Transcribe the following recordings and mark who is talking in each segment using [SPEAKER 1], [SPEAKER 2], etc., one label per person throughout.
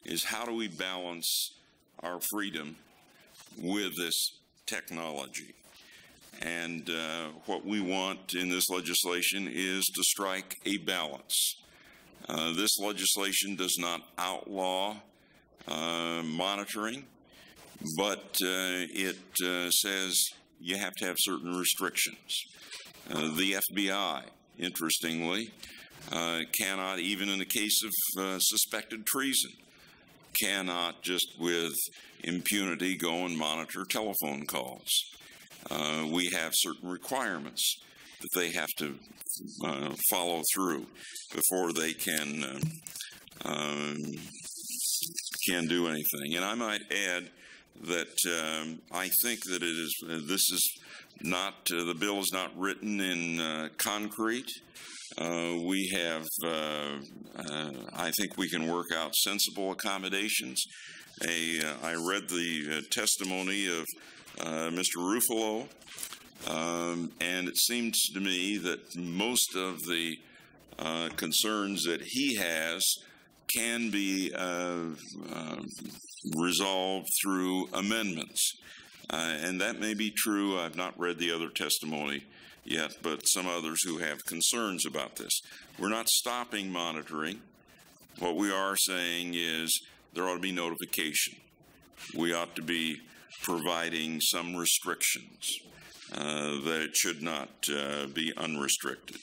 [SPEAKER 1] is how do we balance our freedom with this technology? And what we want in this legislation is to strike a balance. This legislation does not outlaw monitoring, but it says you have to have certain restrictions. The FBI, interestingly, cannot, even in the case of suspected treason, cannot just with impunity go and monitor telephone calls. We have certain requirements that they have to follow through before they can do anything. And I might add that I think that this is not, the bill is not written in concrete. We have, I think we can work out sensible accommodations. I read the testimony of Mr. Ruffalo, and it seems to me that most of the concerns that he has can be resolved through amendments. And that may be true. I've not read the other testimony yet, but some others who have concerns about this. We're not stopping monitoring. What we are saying is there ought to be notification. We ought to be providing some restrictions, that it should not be unrestricted.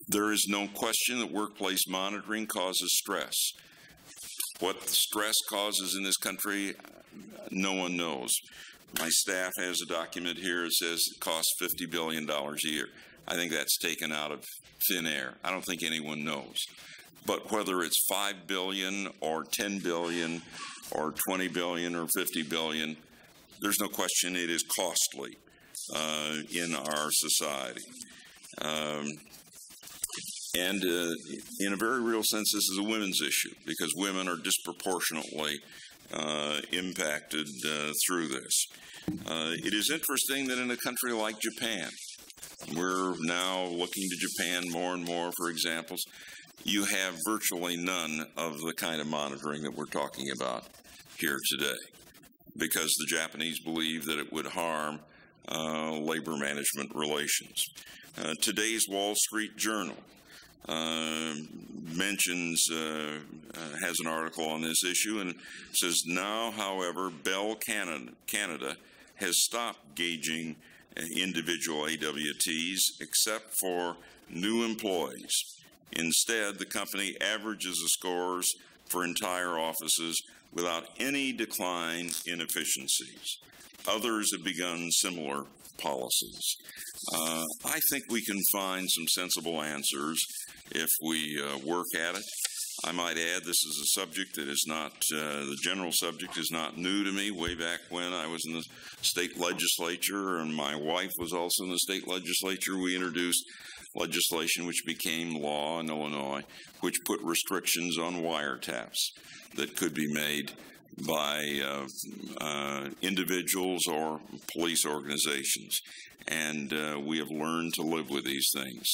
[SPEAKER 1] There is no question that workplace monitoring causes stress. What stress causes in this country, no one knows. My staff has a document here that says it costs $50 billion a year. I think that's taken out of thin air. I don't think anyone knows. But whether it's $5 billion or $10 billion or $20 billion or $50 billion, there's no question it is costly in our society. And in a very real sense, this is a women's issue because women are disproportionately impacted through this. It is interesting that in a country like Japan, we're now looking to Japan more and more for examples, you have virtually none of the kind of monitoring that we're talking about here today because the Japanese believe that it would harm labor management relations. Today's Wall Street Journal mentions, has an article on this issue, and it says, now, however, Bell Canada has stopped gauging individual AWTs except for new employees. Instead, the company averages the scores for entire offices without any decline in efficiencies. Others have begun similar policies. I think we can find some sensible answers if we work at it. I might add this is a subject that is not, the general subject is not new to me. Way back when I was in the state legislature and my wife was also in the state legislature, we introduced legislation which became law in Illinois, which put restrictions on wiretaps that could be made by individuals or police organizations. And we have learned to live with these things.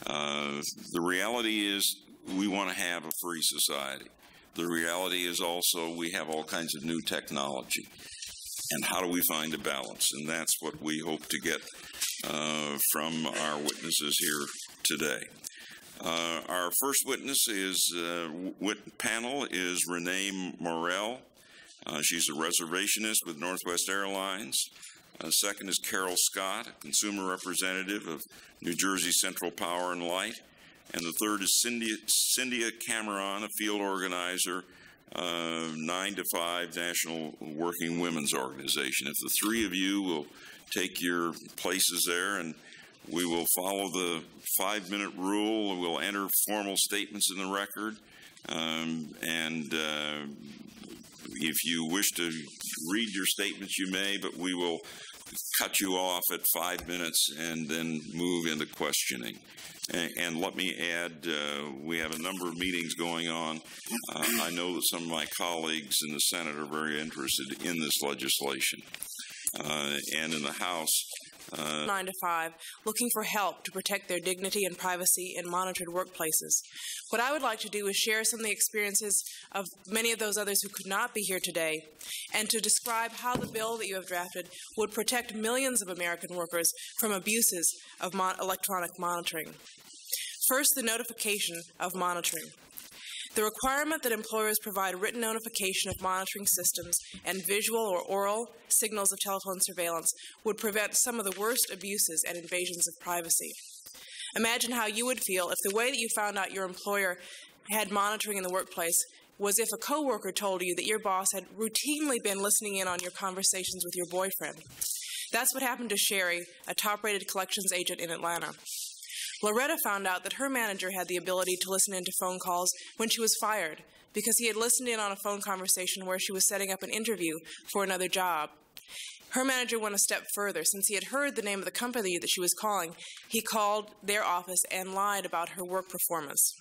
[SPEAKER 1] The reality is we want to have a free society. The reality is also we have all kinds of new technology. And how do we find a balance? And that's what we hope to get from our witnesses here today. Our first witness is, panel is Renee Morrell. She's a reservationist with Northwest Airlines. Second is Carol Scott, a consumer representative of New Jersey Central Power and Light. And the third is Cynthia Cameron, a field organizer, 9 to 5 National Working Women's Organization. If the three of you will take your places there, and we will follow the 5-minute rule. We'll enter formal statements in the record. If you wish to read your statements, you may, but we will cut you off at 5 minutes and then move into questioning. And let me add, we have a number of meetings going on. I know that some of my colleagues in the Senate are very interested in this legislation. And in the House,
[SPEAKER 2] 9 to 5, looking for help to protect their dignity and privacy in monitored workplaces. What I would like to do is share some of the experiences of many of those others who could not be here today, and to describe how the bill that you have drafted would protect millions of American workers from abuses of electronic monitoring. First, the notification of monitoring. The requirement that employers provide written notification of monitoring systems and visual or oral signals of telephone surveillance would prevent some of the worst abuses and invasions of privacy. Imagine how you would feel if the way that you found out your employer had monitoring in the workplace was if a coworker told you that your boss had routinely been listening in on your conversations with your boyfriend. That's what happened to Sherry, a top-rated collections agent in Atlanta. Loretta found out that her manager had the ability to listen into phone calls when she was fired because he had listened in on a phone conversation where she was setting up an interview for another job. Her manager went a step further. Since he had heard the name of the company that she was calling, he called their office and lied about her work performance.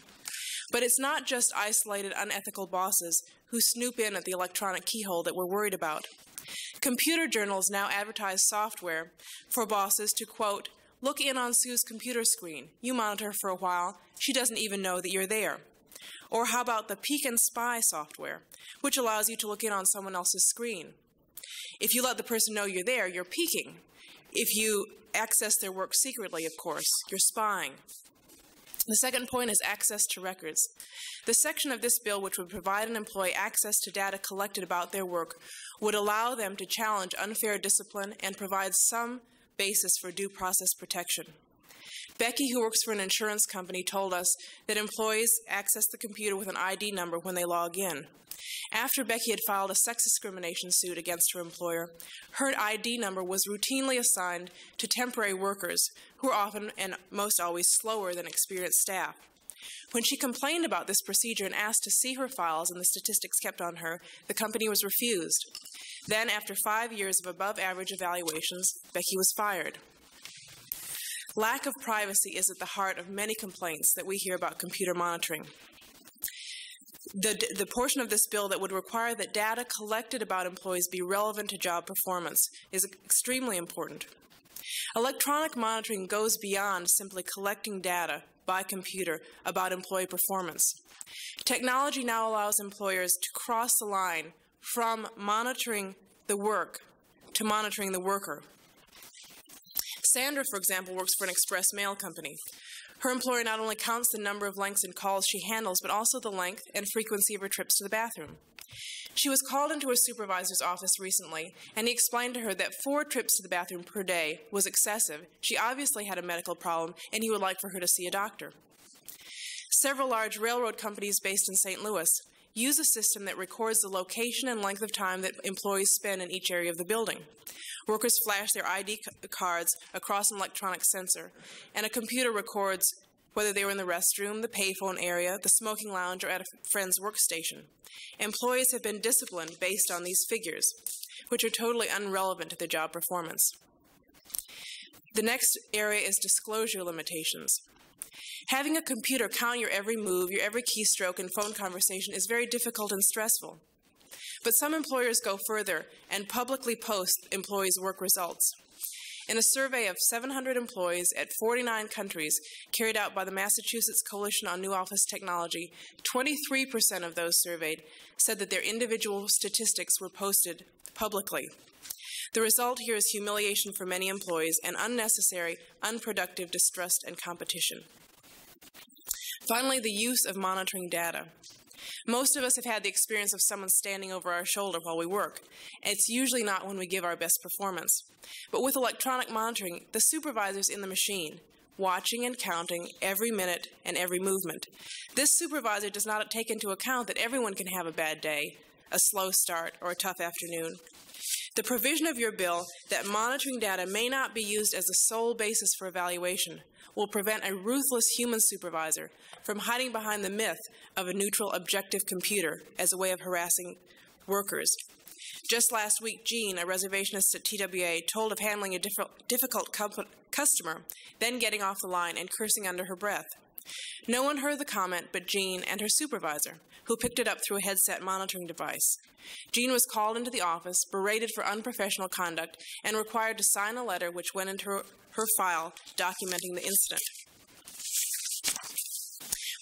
[SPEAKER 2] But it's not just isolated, unethical bosses who snoop in at the electronic keyhole that we're worried about. Computer journals now advertise software for bosses to, quote, look in on Sue's computer screen. You monitor her for a while. She doesn't even know that you're there. Or how about the Peek and Spy software, which allows you to look in on someone else's screen. If you let the person know you're there, you're peeking. If you access their work secretly, of course, you're spying. The second point is access to records. The section of this bill which would provide an employee access to data collected about their work would allow them to challenge unfair discipline and provide some basis for due process protection. Becky, who works for an insurance company, told us that employees access the computer with an ID number when they log in. After Becky had filed a sex discrimination suit against her employer, her ID number was routinely assigned to temporary workers who are often and most always slower than experienced staff. When she complained about this procedure and asked to see her files and the statistics kept on her, the company was refused. Then, after 5 years of above-average evaluations, Becky was fired. Lack of privacy is at the heart of many complaints that we hear about computer monitoring. The portion of this bill that would require that data collected about employees be relevant to job performance is extremely important. Electronic monitoring goes beyond simply collecting data by computer about employee performance. Technology now allows employers to cross the line from monitoring the work to monitoring the worker. Sandra, for example, works for an express mail company. Her employer not only counts the number of lengths and calls she handles, but also the length and frequency of her trips to the bathroom. She was called into her supervisor's office recently, and he explained to her that 4 trips to the bathroom per day was excessive. She obviously had a medical problem, and he would like for her to see a doctor. Several large railroad companies based in St. Louis use a system that records the location and length of time that employees spend in each area of the building. Workers flash their ID cards across an electronic sensor, and a computer records whether they were in the restroom, the payphone area, the smoking lounge, or at a friend's workstation. Employees have been disciplined based on these figures, which are totally unrelevant to their job performance. The next area is disclosure limitations. Having a computer count your every move, your every keystroke, and phone conversation is very difficult and stressful. But some employers go further and publicly post employees' work results. In a survey of 700 employees at 49 countries carried out by the Massachusetts Coalition on New Office Technology, 23% of those surveyed said that their individual statistics were posted publicly. The result here is humiliation for many employees and unnecessary, unproductive distrust and competition. Finally, the use of monitoring data. Most of us have had the experience of someone standing over our shoulder while we work. It's usually not when we give our best performance. But with electronic monitoring, the supervisor's in the machine, watching and counting every minute and every movement. This supervisor does not take into account that everyone can have a bad day, a slow start, or a tough afternoon. The provision of your bill that monitoring data may not be used as the sole basis for evaluation will prevent a ruthless human supervisor from hiding behind the myth of a neutral, objective computer as a way of harassing workers. Just last week, Jean, a reservationist at TWA, told of handling a difficult customer, then getting off the line and cursing under her breath. No one heard the comment but Jean and her supervisor, who picked it up through a headset monitoring device. Jean was called into the office, berated for unprofessional conduct, and required to sign a letter which went into her file documenting the incident.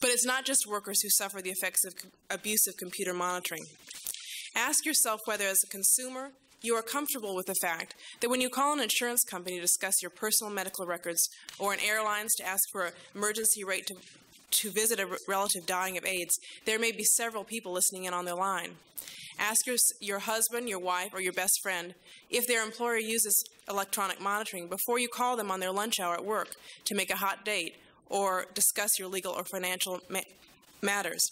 [SPEAKER 2] But it's not just workers who suffer the effects of abusive computer monitoring. Ask yourself whether, as a consumer, you are comfortable with the fact that when you call an insurance company to discuss your personal medical records or an airlines to ask for an emergency rate to visit a relative dying of AIDS, there may be several people listening in on their line. Ask your husband, your wife, or your best friend if their employer uses electronic monitoring before you call them on their lunch hour at work to make a hot date or discuss your legal or financial matters.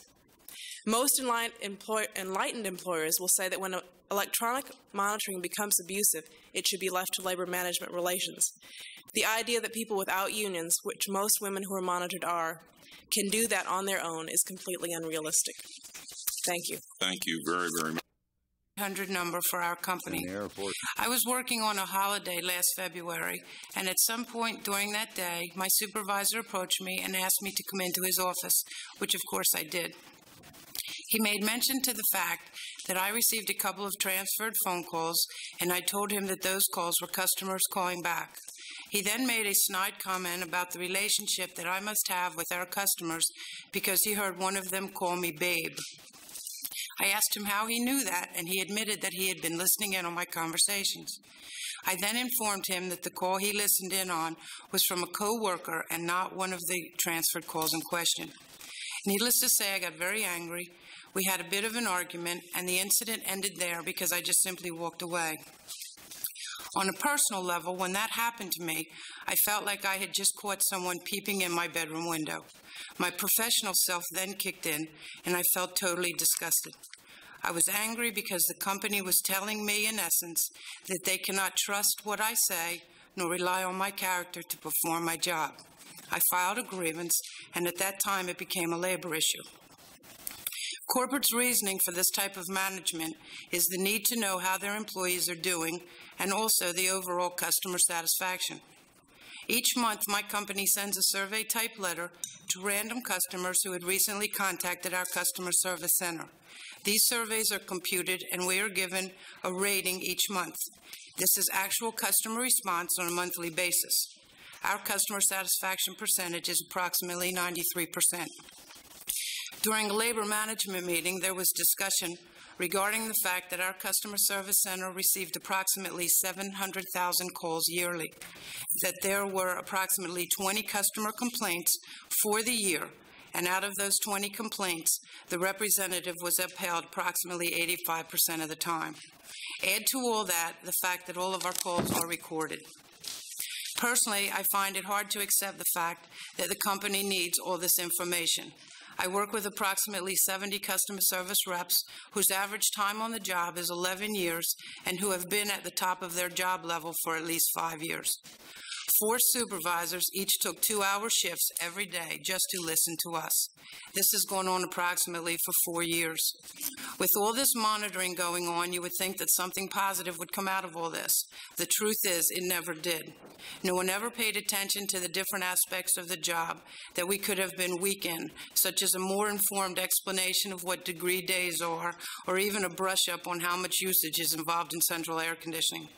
[SPEAKER 2] Most enlightened employers will say that when electronic monitoring becomes abusive, it should be left to labor management relations. The idea that people without unions, which most women who are monitored are, can do that on their own is completely unrealistic. Thank you.
[SPEAKER 1] Thank you very, very much.
[SPEAKER 3] 100 number for our company. I was working on a holiday last February, and at some point during that day, my supervisor approached me and asked me to come into his office, which of course I did. He made mention to the fact that I received a couple of transferred phone calls, and I told him that those calls were customers calling back. He then made a snide comment about the relationship that I must have with our customers because he heard one of them call me babe. I asked him how he knew that, and he admitted that he had been listening in on my conversations. I then informed him that the call he listened in on was from a co-worker and not one of the transferred calls in question. Needless to say, I got very angry. We had a bit of an argument, and the incident ended there because I just simply walked away. On a personal level, when that happened to me, I felt like I had just caught someone peeping in my bedroom window. My professional self then kicked in, and I felt totally disgusted. I was angry because the company was telling me, in essence, that they cannot trust what I say nor rely on my character to perform my job. I filed a grievance, and at that time it became a labor issue. Corporate's reasoning for this type of management is the need to know how their employees are doing and also the overall customer satisfaction. Each month, my company sends a survey-type letter to random customers who had recently contacted our customer service center. These surveys are computed, and we are given a rating each month. This is actual customer response on a monthly basis. Our customer satisfaction percentage is approximately 93%. During a labor management meeting, there was discussion regarding the fact that our customer service center received approximately 700,000 calls yearly, that there were approximately 20 customer complaints for the year, and out of those 20 complaints, the representative was upheld approximately 85% of the time. Add to all that the fact that all of our calls are recorded. Personally, I find it hard to accept the fact that the company needs all this information. I work with approximately 70 customer service reps whose average time on the job is 11 years and who have been at the top of their job level for at least 5 years. 4 supervisors each took 2-hour shifts every day just to listen to us. This has gone on approximately for 4 years. With all this monitoring going on, you would think that something positive would come out of all this. The truth is, it never did. No one ever paid attention to the different aspects of the job that we could have been weak in, such as a more informed explanation of what degree days are, or even a brush-up on how much usage is involved in central air conditioning.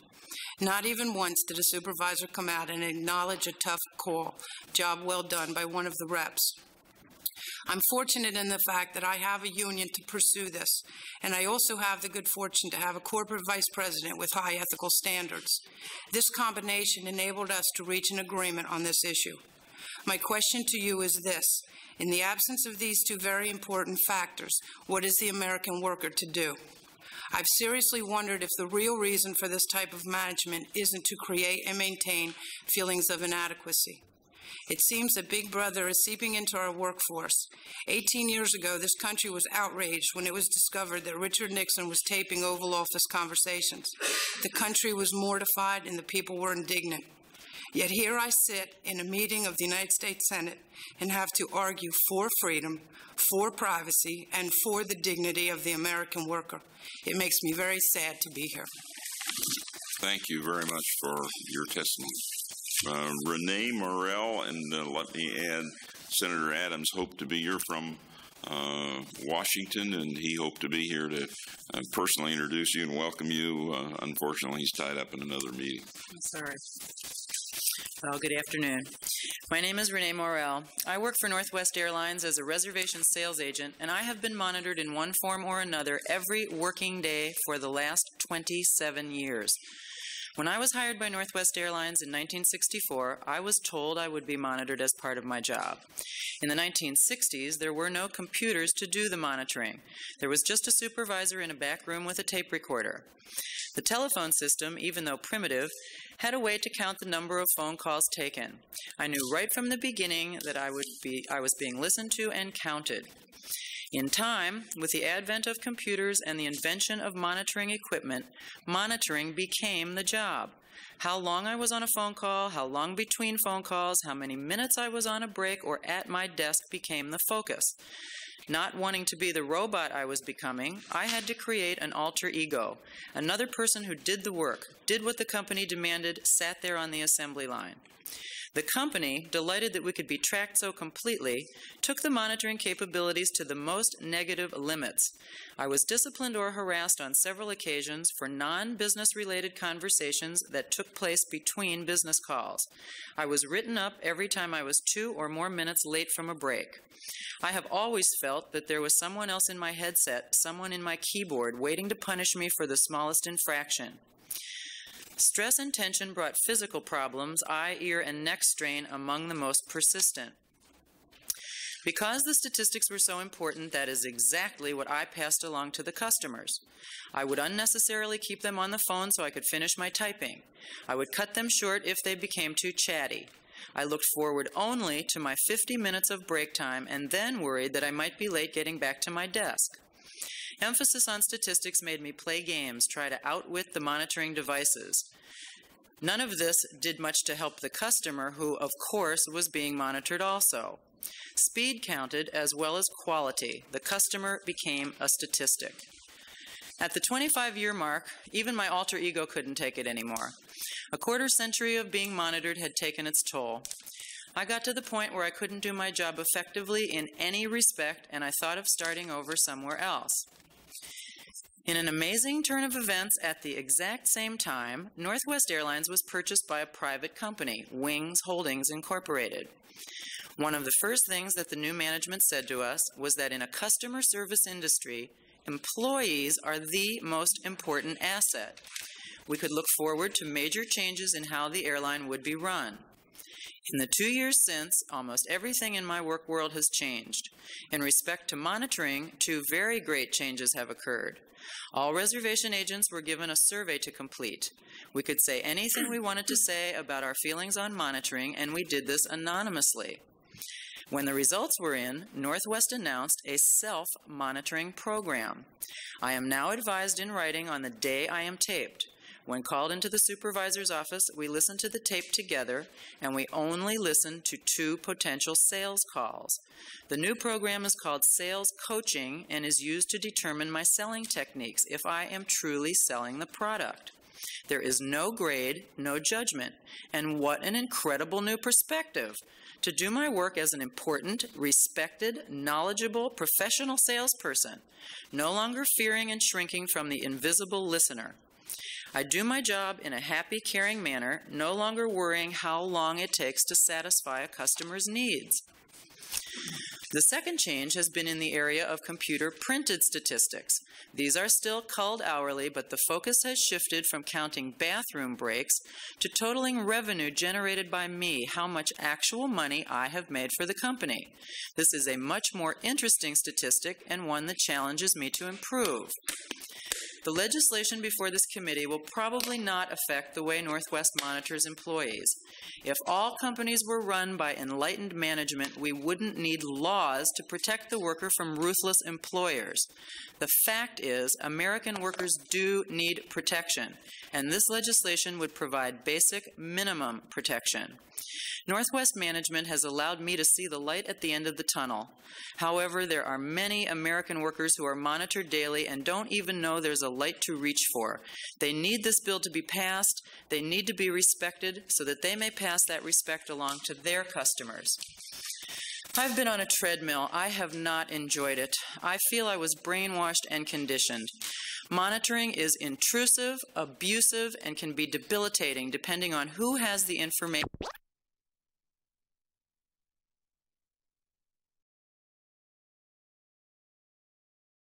[SPEAKER 3] Not even once did a supervisor come out and acknowledge a tough call, job well done by one of the reps. I'm fortunate in the fact that I have a union to pursue this, and I also have the good fortune to have a corporate vice president with high ethical standards. This combination enabled us to reach an agreement on this issue. My question to you is this: in the absence of these 2 very important factors, what is the American worker to do? I've seriously wondered if the real reason for this type of management isn't to create and maintain feelings of inadequacy. It seems that Big Brother is seeping into our workforce. 18 years ago, this country was outraged when it was discovered that Richard Nixon was taping Oval Office conversations. The country was mortified and the people were indignant. Yet here I sit in a meeting of the United States Senate and have to argue for freedom, for privacy, and for the dignity of the American worker. It makes me very sad to be here.
[SPEAKER 1] Thank you very much for your testimony. Renee Morrell, and let me add, Senator Adams hoped to be here from Washington, and he hoped to be here to personally introduce you and welcome you. Unfortunately, he's tied up in another meeting.
[SPEAKER 4] That's all right. Well, good afternoon. My name is Renee Morrell. I work for Northwest Airlines as a reservation sales agent, and I have been monitored in one form or another every working day for the last 27 years. When I was hired by Northwest Airlines in 1964, I was told I would be monitored as part of my job. In the 1960s, there were no computers to do the monitoring. There was just a supervisor in a back room with a tape recorder. The telephone system, even though primitive, had a way to count the number of phone calls taken. I knew right from the beginning that I was being listened to and counted. In time, with the advent of computers and the invention of monitoring equipment, monitoring became the job. How long I was on a phone call, how long between phone calls, how many minutes I was on a break or at my desk became the focus. Not wanting to be the robot I was becoming, I had to create an alter ego, another person who did the work, did what the company demanded, sat there on the assembly line. The company, delighted that we could be tracked so completely, took the monitoring capabilities to the most negative limits. I was disciplined or harassed on several occasions for non-business related conversations that took place between business calls. I was written up every time I was 2 or more minutes late from a break. I have always felt that there was someone else in my headset, someone in my keyboard, waiting to punish me for the smallest infraction. Stress and tension brought physical problems, eye, ear, and neck strain among the most persistent. Because the statistics were so important, that is exactly what I passed along to the customers. I would unnecessarily keep them on the phone so I could finish my typing. I would cut them short if they became too chatty. I looked forward only to my 50 minutes of break time and then worried that I might be late getting back to my desk. Emphasis on statistics made me play games, try to outwit the monitoring devices. None of this did much to help the customer, who, of course, was being monitored also. Speed counted as well as quality. The customer became a statistic. At the 25-year mark, even my alter ego couldn't take it anymore. A quarter-century of being monitored had taken its toll. I got to the point where I couldn't do my job effectively in any respect, and I thought of starting over somewhere else. In an amazing turn of events, at the exact same time, Northwest Airlines was purchased by a private company, Wings Holdings Incorporated. One of the first things that the new management said to us was that in a customer service industry, employees are the most important asset. We could look forward to major changes in how the airline would be run. In the 2 years since, almost everything in my work world has changed. In respect to monitoring, 2 very great changes have occurred. All reservation agents were given a survey to complete. We could say anything we wanted to say about our feelings on monitoring, and we did this anonymously. When the results were in, Northwest announced a self-monitoring program. I am now advised in writing on the day I am taped. When called into the supervisor's office, we listen to the tape together, and we only listen to 2 potential sales calls. The new program is called Sales Coaching and is used to determine my selling techniques if I am truly selling the product. There is no grade, no judgment, and what an incredible new perspective to do my work as an important, respected, knowledgeable, professional salesperson, no longer fearing and shrinking from the invisible listener. I do my job in a happy, caring manner, no longer worrying how long it takes to satisfy a customer's needs. The second change has been in the area of computer-printed statistics. These are still culled hourly, but the focus has shifted from counting bathroom breaks to totaling revenue generated by me, how much actual money I have made for the company. This is a much more interesting statistic and one that challenges me to improve. The legislation before this committee will probably not affect the way Northwest monitors employees. If all companies were run by enlightened management, we wouldn't need laws to protect the worker from ruthless employers. The fact is, American workers do need protection, and this legislation would provide basic minimum protection. Northwest management has allowed me to see the light at the end of the tunnel. However, there are many American workers who are monitored daily and don't even know there's a light to reach for. They need this bill to be passed. They need to be respected so that they may pass that respect along to their customers. I've been on a treadmill. I have not enjoyed it. I feel I was brainwashed and conditioned. Monitoring is intrusive, abusive, and can be debilitating depending on who has the information.